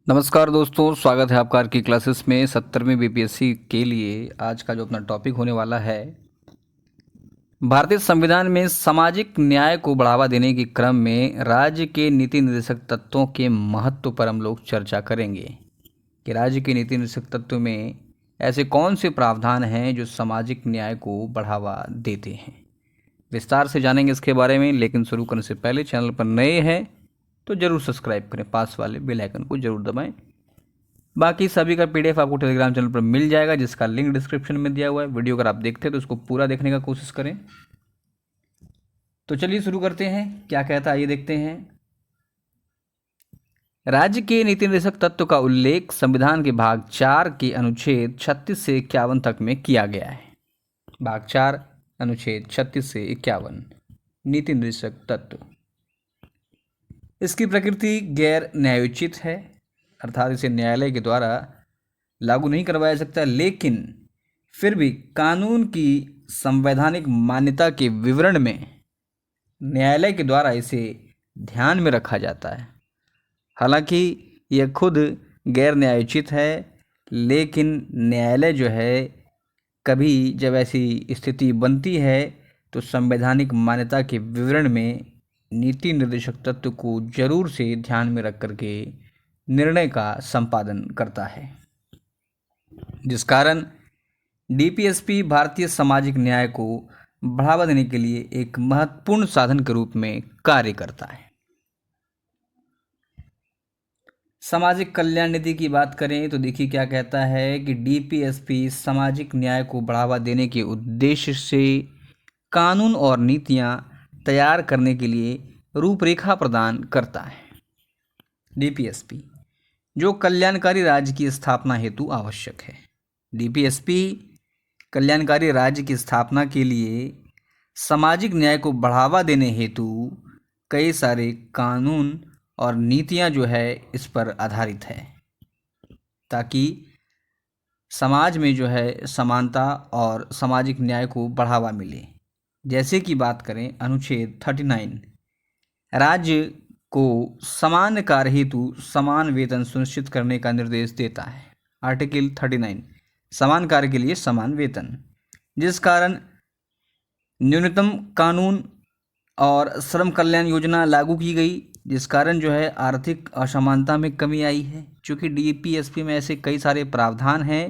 नमस्कार दोस्तों, स्वागत है आपका की क्लासेस में 70वीं बीपीएससी के लिए। आज का जो अपना टॉपिक होने वाला है, भारतीय संविधान में सामाजिक न्याय को बढ़ावा देने के क्रम में राज्य के नीति निर्देशक तत्वों के महत्व पर हम लोग चर्चा करेंगे कि राज्य के नीति निर्देशक तत्व में ऐसे कौन से प्रावधान हैं जो सामाजिक न्याय को बढ़ावा देते हैं। विस्तार से जानेंगे इसके बारे में, लेकिन शुरू करने से पहले चैनल पर नए हैं तो जरूर सब्सक्राइब करें, पास वाले बेल आइकन को जरूर दबाएं। बाकी सभी का पीडीएफ आपको टेलीग्राम चैनल पर मिल जाएगा, जिसका लिंक डिस्क्रिप्शन में दिया हुआ है। वीडियो अगर आप देखते हैं तो उसको पूरा देखने का कोशिश करें। तो चलिए शुरू करते हैं, क्या कहता है ये देखते हैं। राज्य के नीति निर्देशक तत्व का उल्लेख संविधान के भाग 4 के अनुच्छेद 36 से 51 तक में किया गया है। भाग 4 अनुच्छेद 36 से 51 नीति निर्देशक तत्व। इसकी प्रकृति गैर न्यायोचित है, अर्थात इसे न्यायालय के द्वारा लागू नहीं करवाया सकता, लेकिन फिर भी कानून की संवैधानिक मान्यता के विवरण में न्यायालय के द्वारा इसे ध्यान में रखा जाता है। हालांकि यह खुद गैर न्यायोचित है, लेकिन न्यायालय जो है कभी जब ऐसी स्थिति बनती है तो संवैधानिक मान्यता के विवरण में नीति निर्देशक तत्व को जरूर से ध्यान में रख करके निर्णय का संपादन करता है, जिस कारण डीपीएसपी भारतीय सामाजिक न्याय को बढ़ावा देने के लिए एक महत्वपूर्ण साधन के रूप में कार्य करता है। सामाजिक कल्याण नीति की बात करें तो देखिए क्या कहता है कि डीपीएसपी सामाजिक न्याय को बढ़ावा देने के उद्देश्य से कानून और नीतियां तैयार करने के लिए रूपरेखा प्रदान करता है। डीपीएसपी जो कल्याणकारी राज्य की स्थापना हेतु आवश्यक है। डीपीएसपी कल्याणकारी राज्य की स्थापना के लिए सामाजिक न्याय को बढ़ावा देने हेतु कई सारे कानून और नीतियां जो है इस पर आधारित है, ताकि समाज में जो है समानता और सामाजिक न्याय को बढ़ावा मिले। जैसे कि बात करें अनुच्छेद 39 राज्य को समान कार्य हेतु समान वेतन सुनिश्चित करने का निर्देश देता है। आर्टिकल 39 समान कार्य के लिए समान वेतन, जिस कारण न्यूनतम कानून और श्रम कल्याण योजना लागू की गई, जिस कारण जो है आर्थिक असमानता में कमी आई है। चूँकि डीपीएसपी में ऐसे कई सारे प्रावधान हैं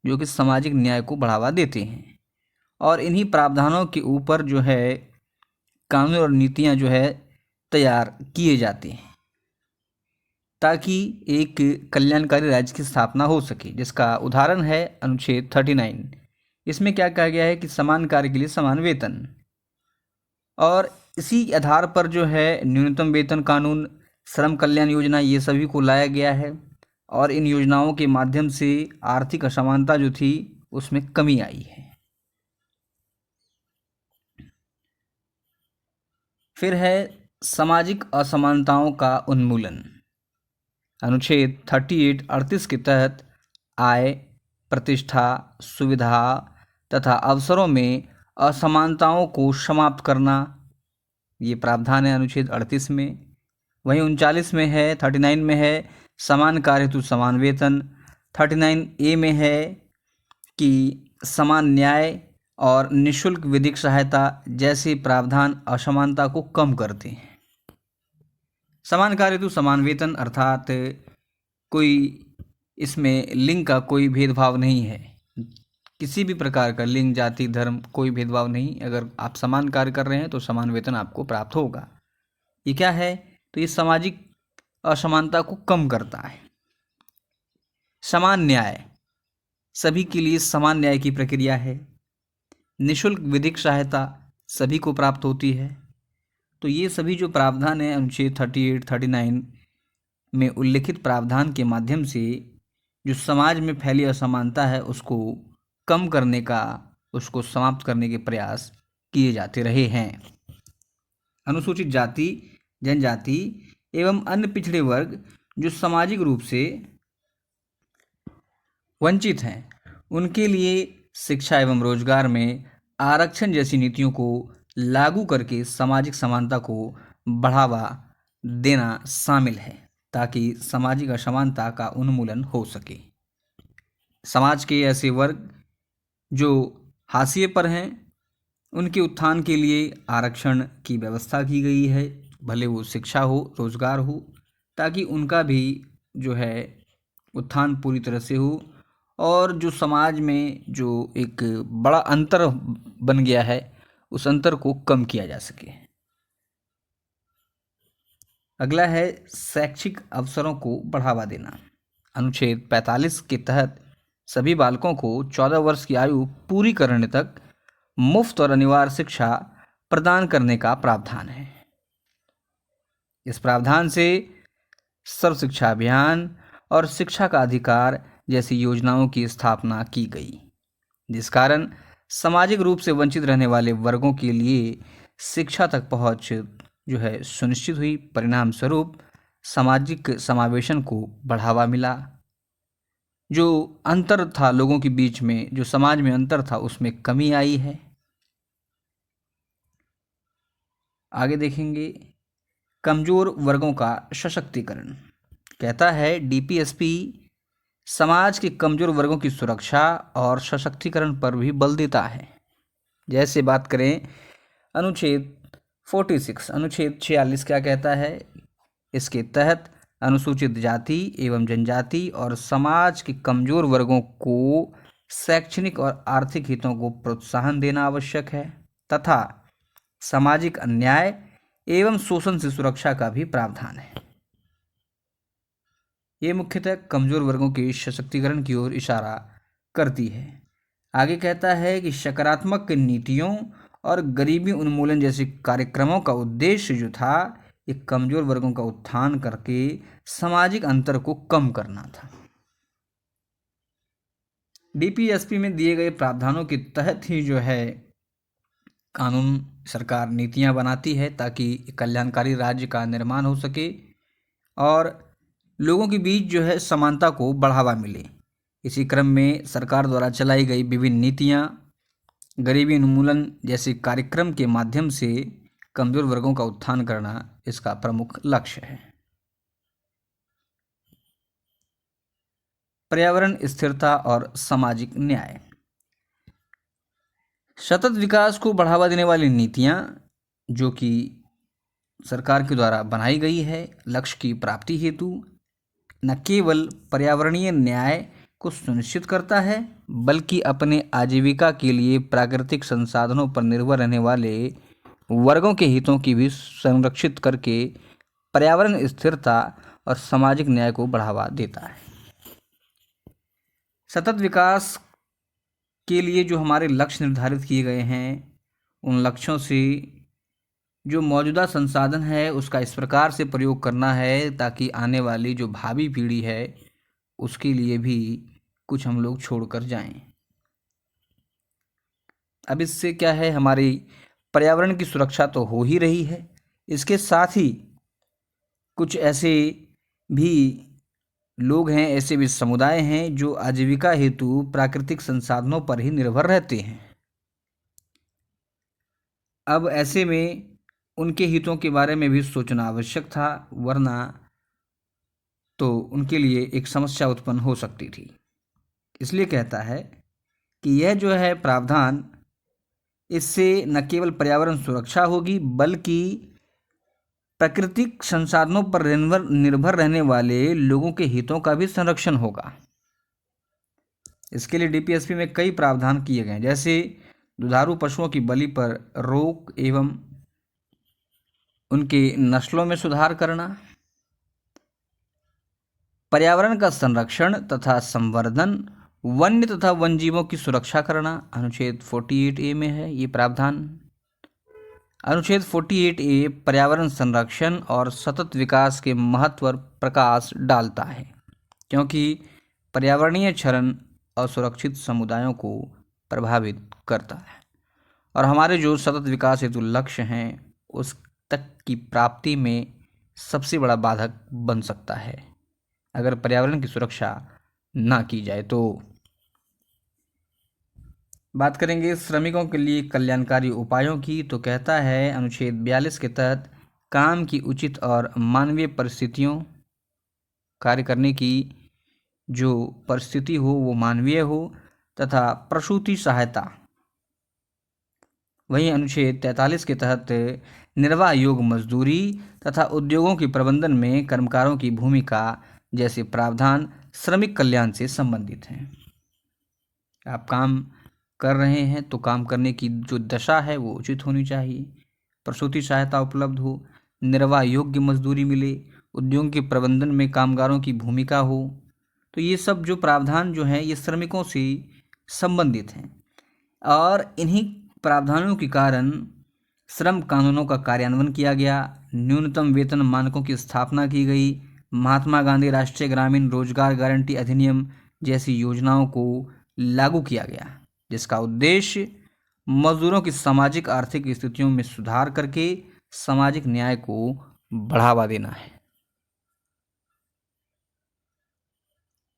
जो कि सामाजिक न्याय को बढ़ावा देते हैं, और इन्हीं प्रावधानों के ऊपर जो है कानून और नीतियां जो है तैयार किए जाते हैं, ताकि एक कल्याणकारी राज्य की स्थापना हो सके, जिसका उदाहरण है अनुच्छेद 39। इसमें क्या कहा गया है कि समान कार्य के लिए समान वेतन, और इसी आधार पर जो है न्यूनतम वेतन कानून, श्रम कल्याण योजना, ये सभी को लाया गया है, और इन योजनाओं के माध्यम से आर्थिक असमानता जो थी उसमें कमी आई है। फिर है सामाजिक असमानताओं का उन्मूलन। अनुच्छेद 38 के तहत आय, प्रतिष्ठा, सुविधा तथा अवसरों में असमानताओं को समाप्त करना, ये प्रावधान है अनुच्छेद 38 में। वहीं 39 में है, 39 में है समान कार्य हेतु समान वेतन। 39A में है कि समान न्याय और निःशुल्क विधिक सहायता जैसे प्रावधान असमानता को कम करते हैं। समान कार्य हेतु समान वेतन अर्थात कोई इसमें लिंग का कोई भेदभाव नहीं है, किसी भी प्रकार का लिंग, जाति, धर्म कोई भेदभाव नहीं। अगर आप समान कार्य कर रहे हैं तो समान वेतन आपको प्राप्त होगा। ये क्या है, तो ये सामाजिक असमानता को कम करता है। समान न्याय, सभी के लिए समान न्याय की प्रक्रिया है। निःशुल्क विधिक सहायता सभी को प्राप्त होती है। तो ये सभी जो प्रावधान है अनुच्छेद 38, 39 में उल्लिखित प्रावधान के माध्यम से जो समाज में फैली असमानता है उसको कम करने का, उसको समाप्त करने के प्रयास किए जाते रहे हैं। अनुसूचित जाति, जनजाति एवं अन्य पिछड़े वर्ग जो सामाजिक रूप से वंचित हैं, उनके लिए शिक्षा एवं रोजगार में आरक्षण जैसी नीतियों को लागू करके सामाजिक समानता को बढ़ावा देना शामिल है। ताकि सामाजिक असमानता का उन्मूलन हो सके। समाज के ऐसे वर्ग जो हाशिए पर हैं उनके उत्थान के लिए आरक्षण की व्यवस्था की गई है, भले वो शिक्षा हो, रोजगार हो, ताकि उनका भी जो है उत्थान पूरी तरह से हो और जो समाज में जो एक बड़ा अंतर बन गया है उस अंतर को कम किया जा सके। अगला है शैक्षिक अवसरों को बढ़ावा देना। अनुच्छेद 45 के तहत सभी बालकों को 14 वर्ष की आयु पूरी करने तक मुफ्त और अनिवार्य शिक्षा प्रदान करने का प्रावधान है। इस प्रावधान से सर्व शिक्षा अभियान और शिक्षा का अधिकार जैसी योजनाओं की स्थापना की गई, जिस कारण सामाजिक रूप से वंचित रहने वाले वर्गों के लिए शिक्षा तक पहुंच जो है सुनिश्चित हुई। परिणाम स्वरूप सामाजिक समावेशन को बढ़ावा मिला। जो अंतर था लोगों के बीच में, जो समाज में अंतर था, उसमें कमी आई है। आगे देखेंगे कमजोर वर्गों का सशक्तिकरण। कहता है डीपीएसपी समाज के कमजोर वर्गों की सुरक्षा और सशक्तिकरण पर भी बल देता है। जैसे बात करें अनुच्छेद 46, अनुच्छेद 46 क्या कहता है? इसके तहत अनुसूचित जाति एवं जनजाति और समाज के कमजोर वर्गों को शैक्षणिक और आर्थिक हितों को प्रोत्साहन देना आवश्यक है तथा सामाजिक अन्याय एवं शोषण से सुरक्षा का भी प्रावधान है। ये मुख्यतः कमजोर वर्गों के सशक्तिकरण की ओर इशारा करती है। आगे कहता है कि सकारात्मक नीतियों और गरीबी उन्मूलन जैसे कार्यक्रमों का उद्देश्य जो था ये कमजोर वर्गों का उत्थान करके सामाजिक अंतर को कम करना था। डीपीएसपी में दिए गए प्रावधानों के तहत ही जो है कानून सरकार नीतियां बनाती है ताकि कल्याणकारी राज्य का निर्माण हो सके और लोगों के बीच जो है समानता को बढ़ावा मिले। इसी क्रम में सरकार द्वारा चलाई गई विभिन्न नीतियां गरीबी उन्मूलन जैसे कार्यक्रम के माध्यम से कमजोर वर्गों का उत्थान करना इसका प्रमुख लक्ष्य है। पर्यावरण स्थिरता और सामाजिक न्याय। सतत विकास को बढ़ावा देने वाली नीतियां जो कि सरकार के द्वारा बनाई गई है लक्ष्य की प्राप्ति हेतु न केवल पर्यावरणीय न्याय को सुनिश्चित करता है बल्कि अपने आजीविका के लिए प्राकृतिक संसाधनों पर निर्भर रहने वाले वर्गों के हितों की भी संरक्षित करके पर्यावरण स्थिरता और सामाजिक न्याय को बढ़ावा देता है। सतत विकास के लिए जो हमारे लक्ष्य निर्धारित किए गए हैं उन लक्ष्यों से जो मौजूदा संसाधन है उसका इस प्रकार से प्रयोग करना है ताकि आने वाली जो भावी पीढ़ी है उसके लिए भी कुछ हम लोग छोड़कर जाएं। अब इससे क्या है हमारी पर्यावरण की सुरक्षा तो हो ही रही है, इसके साथ ही कुछ ऐसे भी लोग हैं, ऐसे भी समुदाय हैं जो आजीविका हेतु प्राकृतिक संसाधनों पर ही निर्भर रहते हैं। अब ऐसे में उनके हितों के बारे में भी सोचना आवश्यक था, वरना तो उनके लिए एक समस्या उत्पन्न हो सकती थी। इसलिए कहता है कि यह जो है प्रावधान इससे न केवल पर्यावरण सुरक्षा होगी बल्कि प्राकृतिक संसाधनों पर निर्भर रहने वाले लोगों के हितों का भी संरक्षण होगा। इसके लिए डीपीएसपी में कई प्रावधान किए गए जैसे दुधारू पशुओं की बलि पर रोक एवं उनके नस्लों में सुधार करना, पर्यावरण का संरक्षण तथा संवर्धन, वन्य तथा वन्यजीवों की सुरक्षा करना अनुच्छेद 48A में है ये प्रावधान। अनुच्छेद 48A पर्यावरण संरक्षण और सतत विकास के महत्व पर प्रकाश डालता है क्योंकि पर्यावरणीय क्षरण असुरक्षित समुदायों को प्रभावित करता है और हमारे जो सतत विकास हेतु लक्ष्य हैं उस तक की प्राप्ति में सबसे बड़ा बाधक बन सकता है अगर पर्यावरण की सुरक्षा ना की जाए। तो बात करेंगे श्रमिकों के लिए कल्याणकारी उपायों की, तो कहता है अनुच्छेद 42 के तहत काम की उचित और मानवीय परिस्थितियों कार्य करने की जो परिस्थिति हो वो मानवीय हो तथा प्रसूति सहायता। वहीं अनुच्छेद 43 के तहत निर्वाह योग्य मजदूरी तथा उद्योगों के प्रबंधन में कर्मकारों की भूमिका जैसे प्रावधान श्रमिक कल्याण से संबंधित हैं। आप काम कर रहे हैं तो काम करने की जो दशा है वो उचित होनी चाहिए, प्रसूति सहायता उपलब्ध हो, निर्वाह योग्य मजदूरी मिले, उद्योग के प्रबंधन में कामगारों की भूमिका हो। तो ये सब जो प्रावधान जो हैं ये श्रमिकों से संबंधित हैं और इन्हीं प्रावधानों के कारण श्रम कानूनों का कार्यान्वयन किया गया, न्यूनतम वेतन मानकों की स्थापना की गई, महात्मा गांधी राष्ट्रीय ग्रामीण रोजगार गारंटी अधिनियम जैसी योजनाओं को लागू किया गया, जिसका उद्देश्य मजदूरों की सामाजिक आर्थिक स्थितियों में सुधार करके सामाजिक न्याय को बढ़ावा देना है।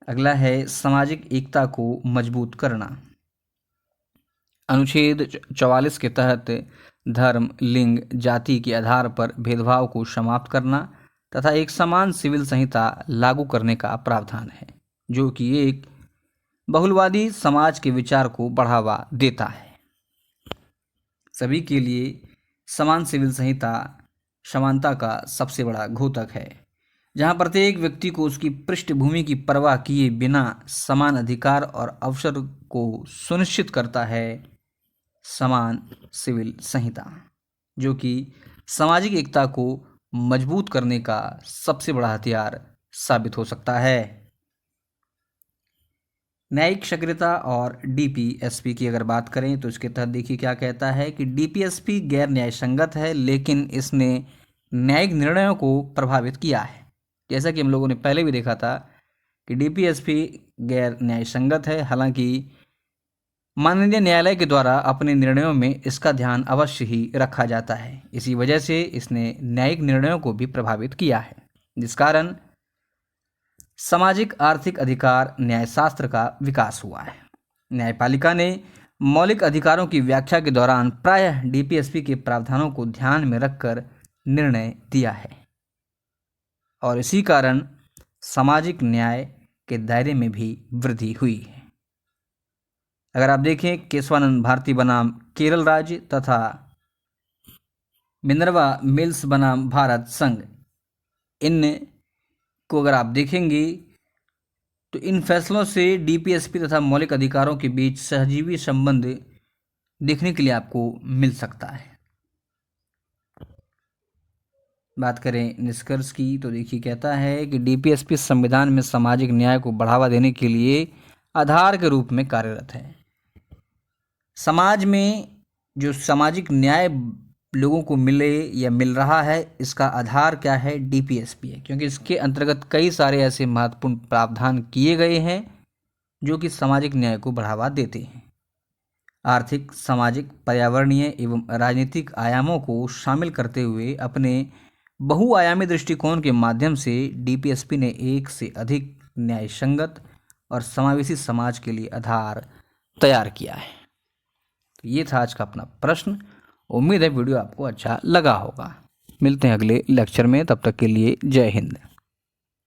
अगला है सामाजिक एकता को मजबूत करना। अनुच्छेद 44 के तहत धर्म, लिंग, जाति के आधार पर भेदभाव को समाप्त करना तथा एक समान सिविल संहिता लागू करने का प्रावधान है, जो कि एक बहुलवादी समाज के विचार को बढ़ावा देता है। सभी के लिए समान सिविल संहिता समानता का सबसे बड़ा घोतक है, जहां प्रत्येक व्यक्ति को उसकी पृष्ठभूमि की परवाह किए बिना समान अधिकार और अवसर को सुनिश्चित करता है। समान सिविल संहिता जो कि सामाजिक एकता को मजबूत करने का सबसे बड़ा हथियार साबित हो सकता है। न्यायिक सक्रियता और डीपीएसपी की अगर बात करें तो इसके तहत देखिए क्या कहता है कि डीपीएसपी गैर न्यायसंगत है, लेकिन इसने न्यायिक निर्णयों को प्रभावित किया है। जैसा कि हम लोगों ने पहले भी देखा था कि डीपीएसपी गैर न्यायसंगत है, हालांकि माननीय न्यायालय के द्वारा अपने निर्णयों में इसका ध्यान अवश्य ही रखा जाता है। इसी वजह से इसने न्यायिक निर्णयों को भी प्रभावित किया है, जिस कारण सामाजिक आर्थिक अधिकार न्यायशास्त्र का विकास हुआ है। न्यायपालिका ने मौलिक अधिकारों की व्याख्या के दौरान प्रायः डीपीएसपी के प्रावधानों को ध्यान में रखकर निर्णय दिया है और इसी कारण सामाजिक न्याय के दायरे में भी वृद्धि हुई है। अगर आप देखें केशवानंद भारती बनाम केरल राज्य तथा मिनर्वा मिल्स बनाम भारत संघ, इन को अगर आप देखेंगे तो इन फैसलों से डीपीएसपी तथा मौलिक अधिकारों के बीच सहजीवी संबंध देखने के लिए आपको मिल सकता है। बात करें निष्कर्ष की तो देखिए कहता है कि डीपीएसपी संविधान में सामाजिक न्याय को बढ़ावा देने के लिए आधार के रूप में कार्यरत है। समाज में जो सामाजिक न्याय लोगों को मिले या मिल रहा है, इसका आधार क्या है? डीपीएसपी है, क्योंकि इसके अंतर्गत कई सारे ऐसे महत्वपूर्ण प्रावधान किए गए हैं जो कि सामाजिक न्याय को बढ़ावा देते हैं। आर्थिक, सामाजिक, पर्यावरणीय एवं राजनीतिक आयामों को शामिल करते हुए अपने बहुआयामी दृष्टिकोण के माध्यम से डीपीएसपी ने एक से अधिक न्यायसंगत और समावेशी समाज के लिए आधार तैयार किया है। तो ये था आज का अपना प्रश्न। उम्मीद है वीडियो आपको अच्छा लगा होगा। मिलते हैं अगले लेक्चर में, तब तक के लिए जय हिंद।